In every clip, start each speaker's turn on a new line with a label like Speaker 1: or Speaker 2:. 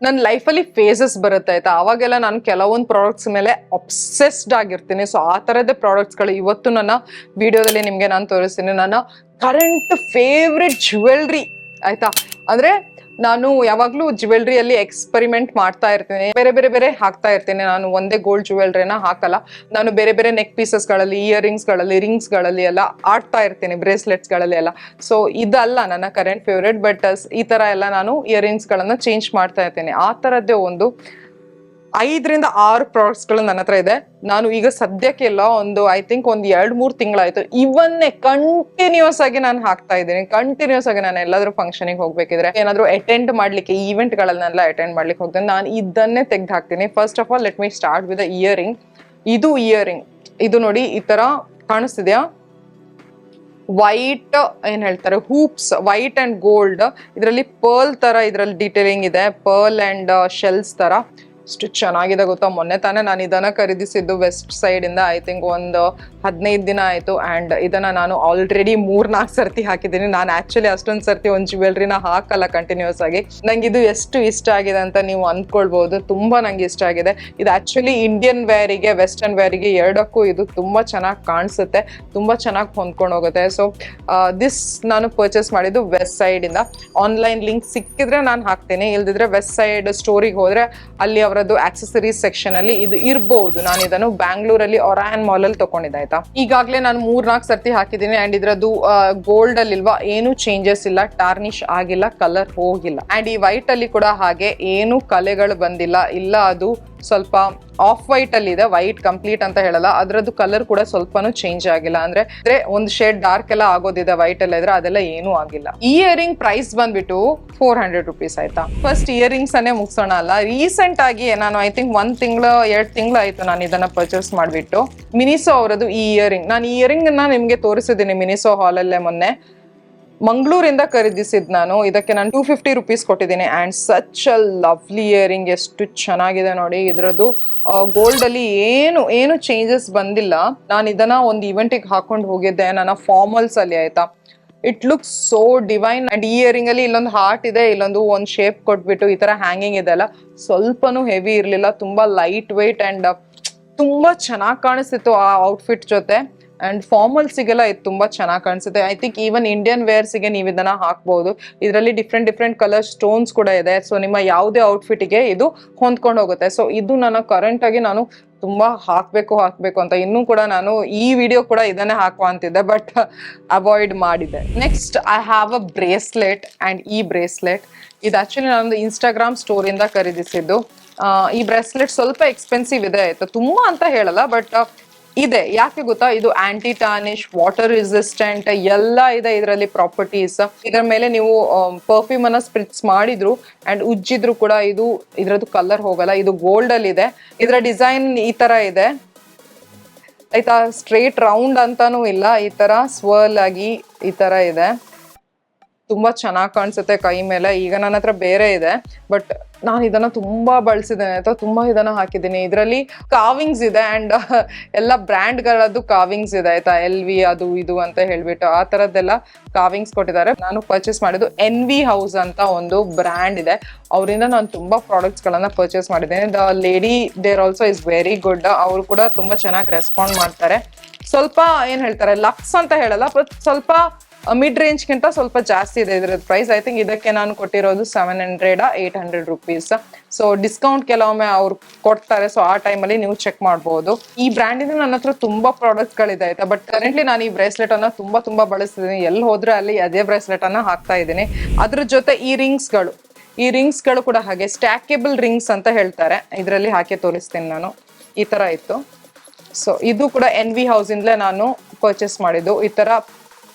Speaker 1: ನನ್ನ ಲೈಫಲ್ಲಿ ಫೇಸಸ್ ಬರುತ್ತೆ ಆಯ್ತಾ, ಅವಾಗೆಲ್ಲ ನಾನು ಕೆಲವೊಂದು ಪ್ರಾಡಕ್ಟ್ಸ್ ಮೇಲೆ ಅಬ್ಸೆಸ್ಡ್ ಆಗಿರ್ತೀನಿ. ಸೊ ಆ ಥರದ್ದೇ ಪ್ರಾಡಕ್ಟ್ಸ್ಗಳು ಇವತ್ತು ನನ್ನ ವಿಡಿಯೋದಲ್ಲಿ ನಿಮಗೆ ನಾನು ತೋರಿಸ್ತೀನಿ. ನನ್ನ ಕರೆಂಟ್ ಫೇವ್ರೆಟ್ ಜ್ಯುವೆಲ್ರಿ ಆಯ್ತಾ. ಅಂದರೆ ನಾನು ಯಾವಾಗಲೂ ಜ್ಯುವೆಲ್ರಿಯಲ್ಲಿ ಎಕ್ಸ್ಪೆರಿಮೆಂಟ್ ಮಾಡ್ತಾ ಇರ್ತೀನಿ, ಬೇರೆ ಬೇರೆ ಬೇರೆ ಹಾಕ್ತಾ ಇರ್ತೀನಿ. ನಾನು ಒಂದೇ ಗೋಲ್ಡ್ ಜ್ಯುವೆಲ್ರಿನ ಹಾಕಲ್ಲ, ನಾನು ಬೇರೆ ಬೇರೆ ನೆಕ್ ಪೀಸಸ್ಗಳಲ್ಲಿ, ಇಯರಿಂಗ್ಸ್ಗಳಲ್ಲಿ, ರಿಂಗ್ಸ್ಗಳಲ್ಲಿ ಎಲ್ಲ ಆಡ್ತಾ ಇರ್ತೀನಿ, ಬ್ರೇಸ್ಲೆಟ್ಸ್ಗಳಲ್ಲಿ ಎಲ್ಲ. ಸೊ ಇದಲ್ಲ ನನ್ನ ಕರೆಂಟ್ ಫೇವ್ರೇಟ್, ಬಟ್ ಈ ಥರ ಎಲ್ಲ ನಾನು ಇಯರಿಂಗ್ಸ್ಗಳನ್ನು ಚೇಂಜ್ ಮಾಡ್ತಾ ಇರ್ತೀನಿ. ಆ ಥರದ್ದೇ ಒಂದು 5 ರಿಂದ 6 ಪ್ರಾಡಕ್ಟ್ಸ್ಗಳು ನನ್ನ ಹತ್ರ ಇದೆ. ನಾನು ಈಗ ಸದ್ಯಕ್ಕೆಲ್ಲ ಐ ಥಿಂಕ್ 2-3 ತಿಂಗಳಾಯ್ತು ಇವನ್ನೇ ಕಂಟಿನ್ಯೂಸ್ ಆಗಿ ನಾನು ಹಾಕ್ತಾ ಇದ್ದೀನಿ. ಕಂಟಿನ್ಯೂಸ್ ಆಗಿ ನಾನು ಎಲ್ಲಾದ್ರೂ ಫಂಕ್ಷನಿಗೆ ಹೋಗ್ಬೇಕಿದ್ರೆ, ಏನಾದ್ರು ಅಟೆಂಡ್ ಮಾಡ್ಲಿಕ್ಕೆ, ಈವೆಂಟ್ಗಳನ್ನೆಲ್ಲ ಅಟೆಂಡ್ ಮಾಡ್ಲಿಕ್ಕೆ ಹೋಗ್ತೇನೆ, ನಾನು ಇದನ್ನೇ ತೆಗೆದು ಹಾಕ್ತೀನಿ. First of all let me start with earring. ಇದು ಇಯರಿಂಗ್, ಇದು ನೋಡಿ ಈ ತರ ಕಾಣಿಸ್ತಿದ್ಯಾ, ವೈಟ್ ಏನ್ ಹೇಳ್ತಾರೆ ಹೂಪ್ಸ್, ವೈಟ್ ಅಂಡ್ ಗೋಲ್ಡ್. ಇದರಲ್ಲಿ ಪರ್ಲ್ ತರ ಇದರಲ್ಲಿ ಡೀಟೇಲಿಂಗ್ ಇದೆ, ಪರ್ಲ್ ಅಂಡ್ ಶೆಲ್ಸ್ ತರ. ಎಷ್ಟು ಚೆನ್ನಾಗಿದೆ ಗೊತ್ತಾ. ಮೊನ್ನೆ ತಾನೇ ನಾನು ಇದನ್ನ ಖರೀದಿಸಿದ್ದು ವೆಸ್ಟ್ ಸೈಡ್ ಇಂದ. ಐ ಥಿಂಕ್ 15 ದಿನ ಆಯ್ತು. ಅಂಡ್ ಇದನ್ನ ನಾನು ಆಲ್ರೆಡಿ 3-4 ಸರ್ತಿ ಹಾಕಿದ್ದೀನಿ. ನಾನು ಆಕ್ಚುಲಿ ಅಷ್ಟೊಂದು ಸರ್ತಿ ಒಂದು ಜ್ಯುವೆಲ್ರಿನ ಹಾಕಲ್ಲ ಕಂಟಿನ್ಯೂಸ್ ಆಗಿ. ನಂಗೆ ಇದು ಎಷ್ಟು ಇಷ್ಟ ಆಗಿದೆ ಅಂತ ನೀವು ಅಂದ್ಕೊಳ್ಬಹುದು. ತುಂಬಾ ನಂಗೆ ಇಷ್ಟ ಆಗಿದೆ. ಇದು ಆಕ್ಚುಲಿ ಇಂಡಿಯನ್ ವೇರಿಗೆ, ವೆಸ್ಟರ್ನ್ ವೇರಿಗೆ ಎರಡಕ್ಕೂ ಇದು ತುಂಬಾ ಚೆನ್ನಾಗಿ ಕಾಣಿಸುತ್ತೆ, ತುಂಬಾ ಚೆನ್ನಾಗಿ ಹೊಂದ್ಕೊಂಡು ಹೋಗುತ್ತೆ. ಸೊ ದಿಸ್ ನಾನು ಪರ್ಚೇಸ್ ಮಾಡಿದ್ದು ವೆಸ್ಟ್ ಸೈಡ್ ಇಂದ. ಆನ್ಲೈನ್ ಲಿಂಕ್ ಸಿಕ್ಕಿದ್ರೆ ನಾನು ಹಾಕ್ತೀನಿ, ಇಲ್ದಿದ್ರೆ ವೆಸ್ಟ್ ಸೈಡ್ ಸ್ಟೋರಿಗೆ ಹೋದ್ರೆ ಅಲ್ಲಿ ಅವರದ್ದು ಆಕ್ಸೆಸರೀಸ್ ಸೆಕ್ಷನ್ ಅಲ್ಲಿ ಇದು ಇರಬಹುದು. ನಾನು ಇದನ್ನು ಬ್ಯಾಂಗ್ಳೂರಲ್ಲಿ ಒರಾಯನ್ ಮಾಲ್ ಅಲ್ಲಿ ತಗೊಂಡಿದ್ದೆ ಆಯ್ತಾ. ಈಗಾಗಲೇ ನಾನು 3-4 ಸರ್ತಿ ಹಾಕಿದ್ದೀನಿ. ಅಂಡ್ ಇದ್ರದ್ದು ಗೋಲ್ಡ್ ಅಲ್ಲಿ ಇಲ್ವಾ, ಏನು ಚೇಂಜಸ್ ಇಲ್ಲ, ಟಾರ್ನಿಶ್ ಆಗಿಲ್ಲ, ಕಲರ್ ಹೋಗಿಲ್ಲ. ಅಂಡ್ ಈ ವೈಟ್ ಅಲ್ಲಿ ಕೂಡ ಹಾಗೆ ಏನು ಕಲೆಗಳು ಬಂದಿಲ್ಲ, ಇಲ್ಲ ಅದು ಸ್ವಲ್ಪ ಆಫ್ ವೈಟ್ ಅಲ್ಲಿ ಇದೆ, ವೈಟ್ ಕಂಪ್ಲೀಟ್ ಅಂತ ಹೇಳಲ್ಲ, ಅದ್ರದ್ದು ಕಲರ್ ಕೂಡ ಸ್ವಲ್ಪನೂ ಚೇಂಜ್ ಆಗಿಲ್ಲ. ಅಂದ್ರೆ ಒಂದು ಶೇಡ್ ಡಾರ್ಕ್ ಎಲ್ಲ ಆಗೋದಿದೆ ವೈಟ್ ಎಲ್ಲ ಇದ್ರೆ, ಅದೆಲ್ಲ ಏನೂ ಆಗಿಲ್ಲ. ಈ ಇಯರಿಂಗ್ ಪ್ರೈಸ್ ಬಂದ್ಬಿಟ್ಟು 400 rupees ಆಯ್ತಾ. ಫಸ್ಟ್ ಇಯರಿಂಗ್ಸ್ ಅನ್ನೇ ಮುಗಿಸೋಣ ಅಲ್ಲ. ರೀಸೆಂಟ್ ಆಗಿ ನಾನು ಐ ಥಿಂಕ್ 1-2 ತಿಂಗಳು ಆಯ್ತು ನಾನು ಇದನ್ನ ಪರ್ಚೇಸ್ ಮಾಡ್ಬಿಟ್ಟು. ಮಿನಿಸೋ ಅವರದ್ದು ಈ ಇಯರಿಂಗ್, ನಾನು ಈ ಇಯರಿಂಗ್ ಅನ್ನ ನಿಮ್ಗೆ ತೋರಿಸಿದ್ದೀನಿ ಮಿನಿಸೋ ಹಾಲಲ್ಲೇ ಮೊನ್ನೆ. ಮಂಗಳೂರಿಂದ ಖರೀದಿಸಿದ್ ನಾನು. ಇದಕ್ಕೆ ನಾನು 250 rupees ಕೊಟ್ಟಿದ್ದೀನಿ. And such a lovely earring, ಎಷ್ಟು ಚೆನ್ನಾಗಿದೆ ನೋಡಿ. ಇದರದ್ದು ಗೋಲ್ಡ್ ಅಲ್ಲಿ ಏನು ಚೇಂಜಸ್ ಬಂದಿಲ್ಲ. ನಾನು ಇದನ್ನ ಒಂದು ಇವೆಂಟಿಗೆ ಹಾಕೊಂಡು ಹೋಗಿದ್ದೆ, ನನ್ನ ಫಾರ್ಮಲ್ಸ್ ಅಲ್ಲಿ ಆಯ್ತಾ. It looks so divine. And ಈ ಇಯರಿಂಗ್ ಅಲ್ಲಿ ಇಲ್ಲೊಂದು ಹಾರ್ಟ್ ಇದೆ, ಇಲ್ಲೊಂದು ಶೇಪ್ ಕೊಟ್ಬಿಟ್ಟು ಈ ತರ ಹ್ಯಾಂಗಿಂಗ್ ಇದೆ ಅಲ್ಲ, ಸ್ವಲ್ಪನೂ ಹೆವಿ ಇರ್ಲಿಲ್ಲ, ತುಂಬಾ ಲೈಟ್ ವೆಯ್ಟ್ ಅಂಡ್ ತುಂಬಾ ಚೆನ್ನಾಗಿ ಕಾಣಿಸ್ತಿತ್ತು ಆ ಔಟ್ಫಿಟ್ ಜೊತೆ. ಅಂಡ್ ಫಾರ್ಮಲ್ಸಿಗೆಲ್ಲ ಇದು ತುಂಬಾ ಚೆನ್ನಾಗಿ ಕಾಣಿಸುತ್ತೆ. ಐ ಥಿಂಕ್ ಈವನ್ ಇಂಡಿಯನ್ ವೇರ್ಸಿಗೆ ನೀವು ಇದನ್ನ ಹಾಕ್ಬಹುದು. ಇದರಲ್ಲಿ ಡಿಫ್ರೆಂಟ್ ಕಲರ್ ಸ್ಟೋನ್ಸ್ ಕೂಡ ಇದೆ. ಸೊ ನಿಮ್ಮ ಯಾವುದೇ ಔಟ್ಫಿಟ್ಗೆ ಇದು ಹೊಂದ್ಕೊಂಡು ಹೋಗುತ್ತೆ. ಸೊ ಇದು ನನ್ನ ಕರೆಂಟ್ ಆಗಿ ನಾನು ತುಂಬಾ ಹಾಕ್ಬೇಕು ಅಂತ ಇನ್ನೂ ಕೂಡ ನಾನು ಈ ವಿಡಿಯೋ ಕೂಡ ಇದನ್ನೇ ಹಾಕುವ ಅಂತಿದ್ದೆ, ಬಟ್ ಅವಾಯ್ಡ್ ಮಾಡಿದೆ. Next I have a bracelet. And ಈ ಬ್ರೇಸ್ಲೆಟ್ ಇದು ಆಕ್ಚುಲಿ ನಾನು ಇನ್ಸ್ಟಾಗ್ರಾಮ್ ಸ್ಟೋರಿಂದ ಖರೀದಿಸಿದ್ದು. ಈ ಬ್ರೇಸ್ಲೆಟ್ ಸ್ವಲ್ಪ ಎಕ್ಸ್ಪೆನ್ಸಿವ್ ಇದೆ ಆಯ್ತಾ, ತುಂಬಾ ಅಂತ ಹೇಳಲ್ಲ, ಬಟ್ ಇದೆ. ಯಾಕೆ ಗೊತ್ತಾ, ಇದು ಆಂಟಿ ಟಾರ್ನಿಶ್, ವಾಟರ್ ರೆಸಿಸ್ಟೆಂಟ್ ಎಲ್ಲ ಇದೆ ಇದರಲ್ಲಿ ಪ್ರಾಪರ್ಟೀಸ್. ಇದರ ಮೇಲೆ ನೀವು ಪರ್ಫ್ಯೂಮ್ ಅನ್ನ ಸ್ಪ್ರಿಟ್ಸ್ ಮಾಡಿದ್ರು ಅಂಡ್ ಉಜ್ಜಿದ್ರು ಕೂಡ ಇದ್ರದ್ದು ಕಲರ್ ಹೋಗಲ್ಲ. ಇದು ಗೋಲ್ಡ್ ಅಲ್ಲಿ ಇದೆ. ಇದರ ಡಿಸೈನ್ ಈ ತರ ಇದೆ ಆಯ್ತಾ, ಸ್ಟ್ರೇಟ್ ರೌಂಡ್ ಅಂತಾನೂ ಇಲ್ಲ, ಈ ತರ ಸ್ವರ್ಲ್ ಆಗಿ ಈ ತರ ಇದೆ. ತುಂಬಾ ಚೆನ್ನಾಗಿ ಕಾಣಿಸುತ್ತೆ ಕೈ ಮೇಲೆ. ಈಗ ನನ್ನ ಹತ್ರ ಬೇರೆ ಇದೆ, ಬಟ್ ನಾನು ಇದನ್ನ ತುಂಬಾ ಬಳಸಿದ್ದೇನೆ ಆಯ್ತಾ, ತುಂಬಾ ಇದನ್ನ ಹಾಕಿದ್ದೀನಿ. ಇದರಲ್ಲಿ ಕಾವಿಂಗ್ಸ್ ಇದೆ ಅಂಡ್ ಎಲ್ಲ ಬ್ರ್ಯಾಂಡ್ಗಳದ್ದು ಕಾವಿಂಗ್ಸ್ ಇದೆ ಆಯ್ತಾ, LV ಅದು ಇದು ಅಂತ ಹೇಳ್ಬಿಟ್ಟು ಆ ತರದ್ದೆಲ್ಲ ಕಾವಿಂಗ್ಸ್ ಕೊಟ್ಟಿದ್ದಾರೆ. ನಾನು ಪರ್ಚೇಸ್ ಮಾಡಿದ್ದು NV ಹೌಸ್ ಅಂತ ಒಂದು ಬ್ರ್ಯಾಂಡ್ ಇದೆ, ಅವರಿಂದ ನಾನು ತುಂಬಾ ಪ್ರಾಡಕ್ಟ್ಸ್ ಗಳನ್ನ ಪರ್ಚೇಸ್ ಮಾಡಿದ್ದೇನೆ. The lady there also is very good. ಅವರು ಕೂಡ ತುಂಬಾ ಚೆನ್ನಾಗಿ ರೆಸ್ಪಾಂಡ್ ಮಾಡ್ತಾರೆ. ಸ್ವಲ್ಪ ಏನ್ ಹೇಳ್ತಾರೆ, ಲಕ್ಸ್ ಅಂತ ಹೇಳಲ್ಲ, ಬಟ್ ಸ್ವಲ್ಪ ಮಿಡ್ ರೇಂಜ್ಗಿಂತ ಸ್ವಲ್ಪ ಜಾಸ್ತಿ ಇದೆ ಇದ್ರದ್ದು ಪ್ರೈಸ್. ಐ ಥಿಂಕ್ ಇದಕ್ಕೆ ನಾನು ಕೊಟ್ಟಿರೋದು 700-800 rupees. ಸೊ ಡಿಸ್ಕೌಂಟ್ ಕೆಲವೊಮ್ಮೆ ಅವ್ರು ಕೊಡ್ತಾರೆ, ಸೊ ಆ ಟೈಮಲ್ಲಿ ನೀವು ಚೆಕ್ ಮಾಡ್ಬೋದು. ಈ ಬ್ರ್ಯಾಂಡಿಂದ ನನ್ನ ಹತ್ರ ತುಂಬಾ ಪ್ರಾಡಕ್ಟ್ಸ್ಗಳಿದೆ ಆಯ್ತಾ, ಬಟ್ ಕರೆಂಟ್ಲಿ ನಾನು ಈ ಬ್ರೇಸ್ಲೆಟ್ ಅನ್ನ ತುಂಬಾ ಬಳಸ್ತಿದ್ದೀನಿ. ಎಲ್ಲಿ ಹೋದ್ರೆ ಅಲ್ಲಿ ಅದೇ ಬ್ರೇಸ್ಲೆಟ್ ಅನ್ನ ಹಾಕ್ತಾ ಇದ್ದೀನಿ. ಅದ್ರ ಜೊತೆ ಈ ರಿಂಗ್ಸ್ಗಳು ಕೂಡ ಹಾಗೆ ಸ್ಟ್ಯಾಕೇಬಲ್ ರಿಂಗ್ಸ್ ಅಂತ ಹೇಳ್ತಾರೆ. ಇದರಲ್ಲಿ ಹಾಕಿ ತೋರಿಸ್ತೀನಿ ನಾನು. ಈ ತರ ಇತ್ತು. ಸೊ ಇದು ಕೂಡ NV ಹೌಸ್ ಇಂದಲೇ ನಾನು ಪರ್ಚೇಸ್ ಮಾಡಿದ್ದು. ಈ ತರ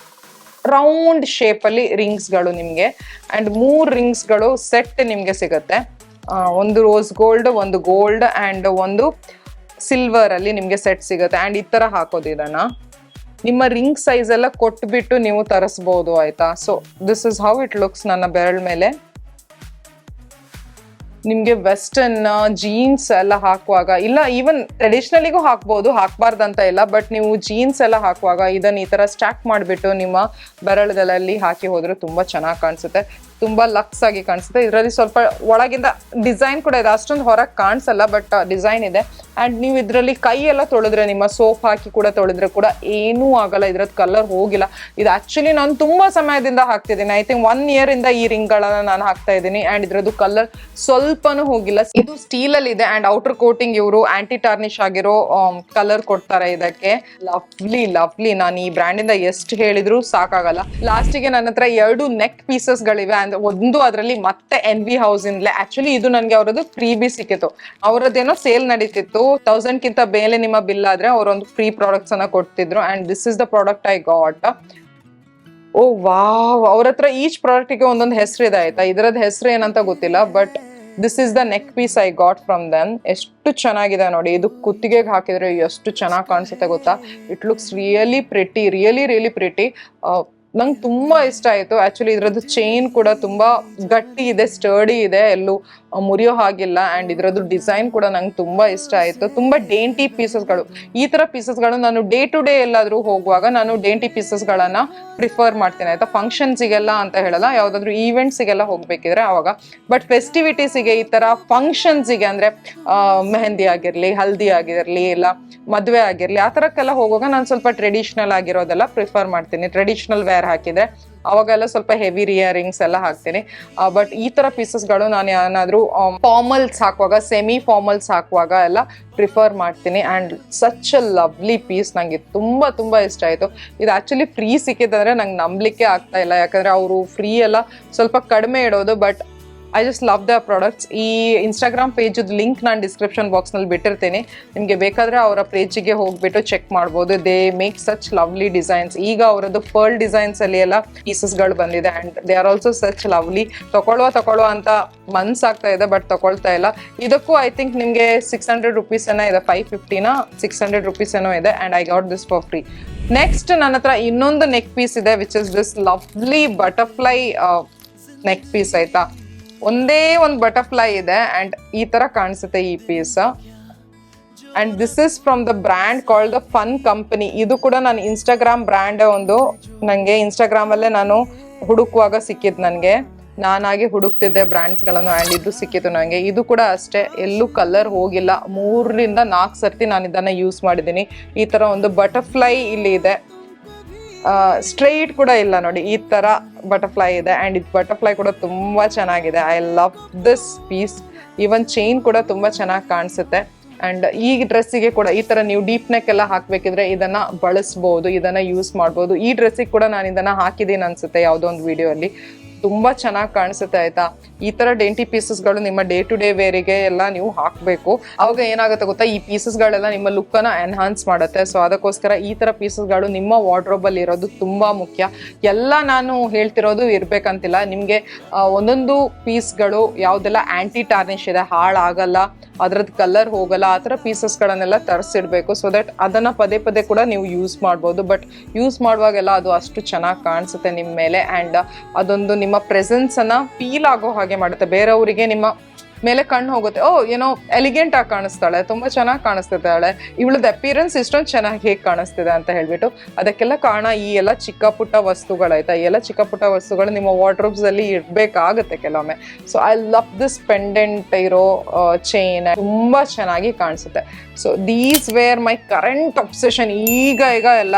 Speaker 1: ರೌಂಡ್ ಶೇಪ್ ಅಲ್ಲಿ ರಿಂಗ್ಸ್ಗಳು ನಿಮ್ಗೆ. ಅಂಡ್ 3 ರಿಂಗ್ಸ್ಗಳು ಸೆಟ್ ನಿಮ್ಗೆ ಸಿಗುತ್ತೆ. ಒಂದು ರೋಸ್ ಗೋಲ್ಡ್, ಒಂದು ಗೋಲ್ಡ್ ಅಂಡ್ ಒಂದು ಸಿಲ್ವರ್ ಅಲ್ಲಿ ನಿಮ್ಗೆ ಸೆಟ್ ಸಿಗುತ್ತೆ. ಅಂಡ್ ಈ ತರ ಹಾಕೋದು ಇದನ್ನ ನಿಮ್ಮ ರಿಂಗ್ ಸೈಜ್ ಎಲ್ಲ ಕೊಟ್ಬಿಟ್ಟು ನೀವು ತರಿಸ್ಬೋದು ಆಯ್ತಾ. So this is how it looks ನನ್ನ ಬೆರಳ ಮೇಲೆ. ನಿಮ್ಗೆ ವೆಸ್ಟರ್ನ್ ಜೀನ್ಸ್ ಎಲ್ಲ ಹಾಕುವಾಗ, ಇಲ್ಲ ಈವನ್ ಟ್ರೆಡಿಷನಲಿಗೂ ಹಾಕ್ಬೋದು, ಹಾಕ್ಬಾರ್ದಂತ ಇಲ್ಲ, ಬಟ್ ನೀವು ಜೀನ್ಸ್ ಎಲ್ಲ ಹಾಕುವಾಗ ಇದನ್ನ ಈ ತರ ಸ್ಟ್ಯಾಕ್ ಮಾಡಿಬಿಟ್ಟು ನಿಮ್ಮ ಬೆರಳುಗಳಲ್ಲಿ ಹಾಕಿ ಹೋದ್ರೆ ತುಂಬಾ ಚೆನ್ನಾಗಿ ಕಾಣಿಸುತ್ತೆ. ತುಂಬಾ ಲಕ್ಸ್ ಆಗಿ ಕಾಣಿಸುತ್ತೆ. ಇದರಲ್ಲಿ ಸ್ವಲ್ಪ ಒಳಗಿಂದ ಡಿಸೈನ್ ಕೂಡ ಇದೆ, ಅಷ್ಟೊಂದು ಹೊರಗೆ ಕಾಣಿಸಲ್ಲ ಬಟ್ ಡಿಸೈನ್ ಇದೆ. ಅಂಡ್ ನೀವು ಇದರಲ್ಲಿ ಕೈ ಎಲ್ಲ ತೊಳೆದ್ರೆ, ನಿಮ್ಮ ಸೋಪ್ ಹಾಕಿ ಕೂಡ ತೊಳೆದ್ರೆ ಕೂಡ ಏನೂ ಆಗಲ್ಲ, ಇದ್ರದ್ದು ಕಲರ್ ಹೋಗಿಲ್ಲ. ಇದು ಆಕ್ಚುಲಿ ನಾನು ತುಂಬಾ ಸಮಯದಿಂದ ಹಾಕ್ತಿದ್ದೀನಿ, ಐ ಥಿಂಕ್ 1 year ಇಂದ ಈ ರಿಂಗ್ ಗಳನ್ನ ನಾನು ಹಾಕ್ತಾ ಇದ್ದೀನಿ. ಅಂಡ್ ಇದ್ರದ್ದು ಕಲರ್ ಸ್ವಲ್ಪನೂ ಹೋಗಿಲ್ಲ. ಇದು ಸ್ಟೀಲ್ ಅಲ್ಲಿ ಇದೆ ಅಂಡ್ ಔಟರ್ ಕೋಟಿಂಗ್ ಇವರು ಆಂಟಿ ಟಾರ್ನಿಶ್ ಆಗಿರೋ ಕಲರ್ ಕೊಡ್ತಾರೆ ಇದಕ್ಕೆ. ಲವ್ಲಿ ಲವ್ಲಿ, ನಾನು ಈ ಬ್ರ್ಯಾಂಡ್ ಇಂದ ಎಷ್ಟು ಹೇಳಿದ್ರು ಸಾಕಾಗಲ್ಲ. ಲಾಸ್ಟಿಗೆ ನನ್ನ ಹತ್ರ 2 ನೆಕ್ ಪೀಸಸ್ ಗಳಿವೆ. ಅಂದ್ರೆ ಒಂದು ಅದರಲ್ಲಿ ಮತ್ತೆ NV ಹೌಸ್ ಇಂದಲೇ, ಆಕ್ಚುಲಿ ಇದು ನನಗೆ ಅವರದ್ದು ಫ್ರೀ ಬಿ ಸಿಕ್ಕಿತ್ತು. ಅವರದ್ದೇನೋ ಸೇಲ್ ನಡೀತಿತ್ತು, 1000 ಕಿಂತ ಮೇಲೆ ನಿಮ್ಮ ಬಿಲ್ ಆದ್ರೆ ಅವರೊಂದು ಫ್ರೀ ಪ್ರಾಡಕ್ಟ್ಸ್ ಅನ್ನ ಕೊಡ್ತಿದ್ರು. And this is the product I got. Oh wow, ಅವ್ರ ಹತ್ರ ಈಚ್ ಪ್ರಾಡಕ್ಟ್ಗೆ ಒಂದೊಂದು ಹೆಸರು ಇದೆ ಆಯ್ತಾ. ಇದರದ್ದು ಹೆಸರು ಏನಂತ ಗೊತ್ತಿಲ್ಲ but this is the neck piece I got from them. ಎಷ್ಟು ಚೆನ್ನಾಗಿದೆ ನೋಡಿ, ಇದು ಕುತ್ತಿಗೆಗೆ ಹಾಕಿದ್ರೆ ಎಷ್ಟು ಚೆನ್ನಾಗಿ ಕಾಣಿಸುತ್ತೆ ಗೊತ್ತಾ. It looks really pretty, really pretty. ನಂಗೆ ತುಂಬಾ ಇಷ್ಟ ಆಯ್ತು. ಆಕ್ಚುಲಿ ಇದ್ರದ್ದು ಚೈನ್ ಕೂಡ ತುಂಬಾ ಗಟ್ಟಿ ಇದೆ, ಸ್ಟರ್ಡಿ ಇದೆ, ಎಲ್ಲೂ ಮುರಿಯೋ ಹಾಗಿಲ್ಲ. ಅಂಡ್ ಇದ್ರದ್ದು ಡಿಸೈನ್ ಕೂಡ ನಂಗೆ ತುಂಬಾ ಇಷ್ಟ ಆಯ್ತು. ತುಂಬಾ ಡೇಂಟಿ ಪೀಸಸ್ಗಳು, ಈ ತರ ಪೀಸಸ್ಗಳು ನಾನು ಡೇ ಟು ಡೇ ಎಲ್ಲಾದ್ರೂ ಹೋಗುವಾಗ ನಾನು ಡೇಂಟಿ ಪೀಸಸ್ಗಳನ್ನ ಪ್ರಿಫರ್ ಮಾಡ್ತೇನೆ ಆಯ್ತಾ. ಫಂಕ್ಷನ್ಸಿಗೆಲ್ಲ ಅಂತ ಹೇಳಲ್ಲ, ಯಾವ್ದಾದ್ರು ಈವೆಂಟ್ಸಿಗೆಲ್ಲ ಹೋಗ್ಬೇಕಿದ್ರೆ ಅವಾಗ. ಬಟ್ ಫೆಸ್ಟಿವಿಟೀಸಿಗೆ, ಈ ತರ ಫಂಕ್ಷನ್ಸಿಗೆ ಅಂದ್ರೆ ಮೆಹಂದಿ ಆಗಿರ್ಲಿ, ಹಲ್ದಿ ಆಗಿರ್ಲಿ, ಇಲ್ಲ ಮದುವೆ ಆಗಿರ್ಲಿ, ಆ ತರಕ್ಕೆಲ್ಲ ಹೋಗುವಾಗ ನಾನು ಸ್ವಲ್ಪ ಟ್ರೆಡಿಷನಲ್ ಆಗಿರೋದೆಲ್ಲ ಪ್ರಿಫರ್ ಮಾಡ್ತೀನಿ. ಟ್ರೆಡಿಷನಲ್ ವೇರ್ ಹಾಕಿದ್ರೆ ಅವಾಗೆಲ್ಲ ಸ್ವಲ್ಪ ಹೆವಿ ಇಯರಿಂಗ್ಸ್ ಎಲ್ಲ ಹಾಕ್ತೀನಿ. ಬಟ್ ಈ ತರ ಪೀಸಸ್ಗಳು ನಾನು ಏನಾದ್ರು ಫಾರ್ಮಲ್ಸ್ ಹಾಕುವಾಗ, ಸೆಮಿ ಫಾರ್ಮಲ್ಸ್ ಹಾಕುವಾಗ ಎಲ್ಲ ಪ್ರಿಫರ್ ಮಾಡ್ತೀನಿ. And such a lovely piece, ನಂಗೆ ತುಂಬಾ ಇಷ್ಟ ಆಯ್ತು. ಇದು ಆಕ್ಚುಲಿ ಫ್ರೀ ಸಿಕ್ಕಿದ್ರೆ ನಂಗೆ ನಂಬಲಿಕ್ಕೆ ಆಗ್ತಾ ಇಲ್ಲ, ಯಾಕಂದ್ರೆ ಅವರು ಫ್ರೀ ಎಲ್ಲ ಸ್ವಲ್ಪ ಕಡಿಮೆ ಇಡೋದು. But I just love the products. ಈ ಇನ್ಸ್ಟಾಗ್ರಾಮ್ ಪೇಜ್ ಲಿಂಕ್ ನಾನು ಡಿಸ್ಕ್ರಿಪ್ಷನ್ ಬಾಕ್ಸ್ ನಲ್ಲಿ ಬಿಟ್ಟಿರ್ತೀನಿ, ನಿಮಗೆ ಬೇಕಾದ್ರೆ ಅವರ ಪೇಜಿಗೆ ಹೋಗ್ಬಿಟ್ಟು ಚೆಕ್ ಮಾಡ್ಬೋದು. They make such lovely designs. ಈಗ ಅವರದ್ದು ಪರ್ಲ್ ಡಿಸೈನ್ಸ್ ಅಲ್ಲಿ ಎಲ್ಲ ಪೀಸಸ್ಗಳು ಬಂದಿದೆ and they are also such lovely. ತಗೊಳ್ಳೋ ಅಂತ ಮನ್ಸಾಗ್ತಾ ಇದೆ ಬಟ್ ತಗೊಳ್ತಾ ಇಲ್ಲ. ಇದಕ್ಕೂ ಐ ಥಿಂಕ್ ನಿಮಗೆ 600 rupees ಏನೋ ಇದೆ, 550 600 rupees ಏನೋ ಇದೆ. And I got this for free. Next ನನ್ನ ಹತ್ರ ಇನ್ನೊಂದು ನೆಕ್ ಪೀಸ್ ಇದೆ, which is this lovely butterfly neck piece ಆಯ್ತಾ. ಒಂದೇ ಒಂದು ಬಟರ್ಫ್ಲೈ ಇದೆ ಅಂಡ್ ಈ ತರ ಕಾಣಿಸುತ್ತೆ ಈ piece. And this is from the brand called the fun company. ಇದು ಕೂಡ ನಾನು ಇನ್ಸ್ಟಾಗ್ರಾಮ್ ಬ್ರ್ಯಾಂಡ್ ಒಂದು, ನಂಗೆ ಇನ್ಸ್ಟಾಗ್ರಾಮ್ ಅಲ್ಲೇ ನಾನು ಹುಡುಕುವಾಗ ಸಿಕ್ಕಿದ್, ನನಗೆ ನಾನಾಗಿ ಹುಡುಕ್ತಿದ್ದೆ ಬ್ರ್ಯಾಂಡ್ಸ್ಗಳನ್ನು ಆ್ಯಂಡ್ ಇದು ಸಿಕ್ಕಿತ್ತು ನನಗೆ. ಇದು ಕೂಡ ಅಷ್ಟೇ, ಎಲ್ಲೂ ಕಲರ್ ಹೋಗಿಲ್ಲ. 3 ರಿಂದ 4 ಸರ್ತಿ ನಾನು ಇದನ್ನ ಯೂಸ್ ಮಾಡಿದ್ದೀನಿ. ಈ ತರ ಒಂದು ಬಟರ್ಫ್ಲೈ ಇಲ್ಲಿ ಇದೆ, ಸ್ಟ್ರೈಟ್ ಕೂಡ ಇಲ್ಲ ನೋಡಿ, ಈ ತರ ಬಟರ್ಫ್ಲೈ ಇದೆ. ಅಂಡ್ ಇದು ಬಟರ್ಫ್ಲೈ ಕೂಡ ತುಂಬಾ ಚೆನ್ನಾಗಿದೆ. I love this piece. Even chain ಕೂಡ ತುಂಬಾ ಚೆನ್ನಾಗಿ ಕಾಣಿಸುತ್ತೆ. ಅಂಡ್ ಈ ಡ್ರೆಸ್ಸಿಗೆ ಕೂಡ ಈ ತರ ನೀವು ಡೀಪ್ ನೆಕ್ ಎಲ್ಲ ಹಾಕ್ಬೇಕಿದ್ರೆ ಇದನ್ನ ಬಳಸ್ಬಹುದು, ಇದನ್ನ ಯೂಸ್ ಮಾಡ್ಬೋದು. ಈ ಡ್ರೆಸ್ಸಿಗೆ ಕೂಡ ನಾನು ಇದನ್ನ ಹಾಕಿದ್ದೀನಿ ಅನ್ಸುತ್ತೆ ಯಾವುದೋ ಒಂದು ವಿಡಿಯೋ ಅಲ್ಲಿ. ತುಂಬಾ ಚೆನ್ನಾಗಿ ಕಾಣಿಸುತ್ತೆ ಆಯ್ತಾ. ಈ ತರ ಡೇಂಟಿ ಪೀಸಸ್ಗಳು ನಿಮ್ಮ ಡೇ ಟು ಡೇ ವೇರಿಗೆ ಎಲ್ಲ ನೀವು ಹಾಕಬೇಕು. ಅವಾಗ ಏನಾಗುತ್ತೆ ಗೊತ್ತಾ, ಈ ಪೀಸಸ್ಗಳೆಲ್ಲ ನಿಮ್ಮ ಲುಕ್ ಅನ್ನ ಎನ್ಹಾನ್ಸ್ ಮಾಡುತ್ತೆ. ಸೊ ಅದಕ್ಕೋಸ್ಕರ ಈ ತರ ಪೀಸಸ್ಗಳು ನಿಮ್ಮ ವಾರ್ಡ್ರೋಬ್ ಅಲ್ಲಿ ಇರೋದು ತುಂಬಾ ಮುಖ್ಯ. ಎಲ್ಲ ನಾನು ಹೇಳ್ತಿರೋದು ಇರ್ಬೇಕಂತಿಲ್ಲ, ನಿಮ್ಗೆ ಒಂದೊಂದು ಪೀಸ್ಗಳು ಯಾವ್ದೆಲ್ಲ ಆಂಟಿ ಟಾರ್ನಿಶ್ ಇದೆ, ಹಾಳಾಗಲ್ಲ, ಅದ್ರದ್ದು ಕಲರ್ ಹೋಗಲ್ಲ, ಆ ಥರ ಪೀಸಸ್ಗಳನ್ನೆಲ್ಲ ತರಿಸಿಡ್ಬೇಕು. ಸೊ ದಟ್ ಅದನ್ನ ಪದೇ ಪದೇ ಕೂಡ ನೀವು ಯೂಸ್ ಮಾಡ್ಬೋದು. ಬಟ್ ಯೂಸ್ ಮಾಡುವಾಗೆಲ್ಲ ಅದು ಅಷ್ಟು ಚೆನ್ನಾಗಿ ಕಾಣಿಸುತ್ತೆ ನಿಮ್ಮ ಮೇಲೆ. ಆ್ಯಂಡ್ ಅದೊಂದು ನಿಮ್ಮ ಪ್ರೆಸೆನ್ಸ್ ಅನ್ನ ಫೀಲ್ ಆಗೋ ಹಾಗೆ ಮಾಡುತ್ತೆ. ಬೇರೆಯವರಿಗೆ ನಿಮ್ಮ ಮೇಲೆ ಕಣ್ಣು ಹೋಗುತ್ತೆ, ಓ ಏನೋ ಎಲಿಗೆಂಟ್ ಆಗಿ ಕಾಣಿಸ್ತಾಳೆ, ತುಂಬಾ ಚೆನ್ನಾಗಿ ಕಾಣಿಸ್ತಿದ್ದಾಳೆ, ಇವಳದ ಅಪಿಯರೆನ್ಸ್ ಇಷ್ಟೊಂದು ಚೆನ್ನಾಗಿ ಹೇಗೆ ಕಾಣಿಸ್ತಿದೆ ಅಂತ ಹೇಳ್ಬಿಟ್ಟು. ಅದಕ್ಕೆಲ್ಲ ಕಾರಣ ಈ ಎಲ್ಲ ಚಿಕ್ಕ ಪುಟ್ಟ ವಸ್ತುಗಳಾಯ್ತಾ. ಈ ಎಲ್ಲ ಚಿಕ್ಕ ಪುಟ್ಟ ವಸ್ತುಗಳು ನಿಮ್ಮ ವಾರ್ಡ್ರೋಬ್ಸ್ ಅಲ್ಲಿ ಇರ್ಬೇಕಾಗುತ್ತೆ ಕೆಲವೊಮ್ಮೆ. So I love this pendant ಇರೋ ಚೈನ್, ತುಂಬಾ ಚೆನ್ನಾಗಿ ಕಾಣಿಸುತ್ತೆ. So these wear my current obsession. ಈಗ ಎಲ್ಲ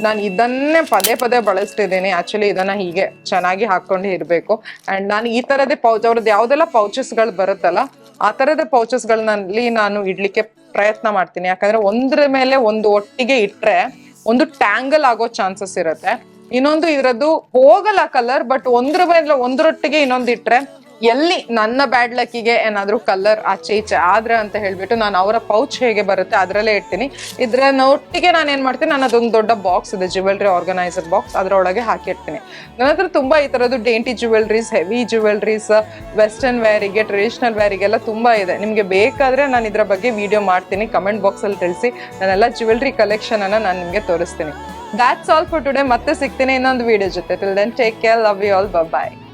Speaker 1: ನಾನು ಇದನ್ನೇ ಪದೇ ಪದೇ ಬಳಸ್ತಿದ್ದೀನಿ. ಆಕ್ಚುಲಿ ಇದನ್ನ ಹೀಗೆ ಚೆನ್ನಾಗಿ ಹಾಕೊಂಡು ಇರಬೇಕು. ಅಂಡ್ ನಾನು ಈ ತರದೇ ಪೌಚ್, ಅವ್ರದ್ದು ಯಾವ್ದೆಲ್ಲ ಪೌಚಸ್ಗಳು ಬರುತ್ತಲ್ಲ ಆ ತರದ ಪೌಚಸ್ಗಳಲ್ಲಿ ನಾನು ಇಡ್ಲಿಕ್ಕೆ ಪ್ರಯತ್ನ ಮಾಡ್ತೀನಿ. ಯಾಕಂದ್ರೆ ಒಂದ್ರ ಮೇಲೆ ಒಂದು ಒಟ್ಟಿಗೆ ಇಟ್ರೆ ಒಂದು ಟ್ಯಾಂಗಲ್ ಆಗೋ ಚಾನ್ಸಸ್ ಇರುತ್ತೆ. ಇನ್ನೊಂದು ಇದರದ್ದು ಹೋಗಲ್ಲ ಕಲರ್, ಬಟ್ ಒಂದ್ರ ಮೇಲೆ ಒಂದರೊಟ್ಟಿಗೆ ಇನ್ನೊಂದು ಇಟ್ರೆ ಎಲ್ಲಿ ನನ್ನ ಬ್ಯಾಡ್ ಲಕ್ಕಿಗೆ ಏನಾದ್ರು ಕಲರ್ ಆಚೆ ಈಚೆ ಆದ್ರೆ ಅಂತ ಹೇಳ್ಬಿಟ್ಟು ನಾನು ಅವರ ಪೌಚ್ ಹೇಗೆ ಬರುತ್ತೆ ಅದರಲ್ಲೇ ಇಡ್ತೀನಿ. ಇದ್ರ ಒಟ್ಟಿಗೆ ನಾನು ಏನ್ ಮಾಡ್ತೀನಿ, ನಾನು ಅದೊಂದು ದೊಡ್ಡ ಬಾಕ್ಸ್ ಇದೆ, ಜ್ಯುವೆಲ್ರಿ ಆರ್ಗನೈಸರ್ ಬಾಕ್ಸ್, ಅದರೊಳಗೆ ಹಾಕಿರ್ತೀನಿ. ನನ್ನ ಹತ್ರ ತುಂಬಾ ಈ ತರದ್ದು dainty jewelleries, heavy jewelleries, western ವೇರಿಗೆ, ಟ್ರೆಡಿಷನಲ್ ವೇರಿಗೆಲ್ಲ ತುಂಬಾ ಇದೆ. ನಿಮ್ಗೆ ಬೇಕಾದ್ರೆ ನಾನು ಇದ್ರ ಬಗ್ಗೆ ವಿಡಿಯೋ ಮಾಡ್ತೀನಿ, ಕಮೆಂಟ್ ಬಾಕ್ಸ್ ಅಲ್ಲಿ ತಿಳಿಸಿ. ನಾನೆಲ್ಲ ಜ್ಯುವೆಲ್ರಿ ಕಲೆಕ್ಷನ್ ಅನ್ನ ನಾನು ನಿಮ್ಗೆ ತೋರಿಸ್ತೀನಿ. That's all for today. ಮತ್ತೆ ಸಿಗ್ತೀನಿ ಇನ್ನೊಂದು ವಿಡಿಯೋ ಜೊತೆ. Till then, take care, love you all, bye bye.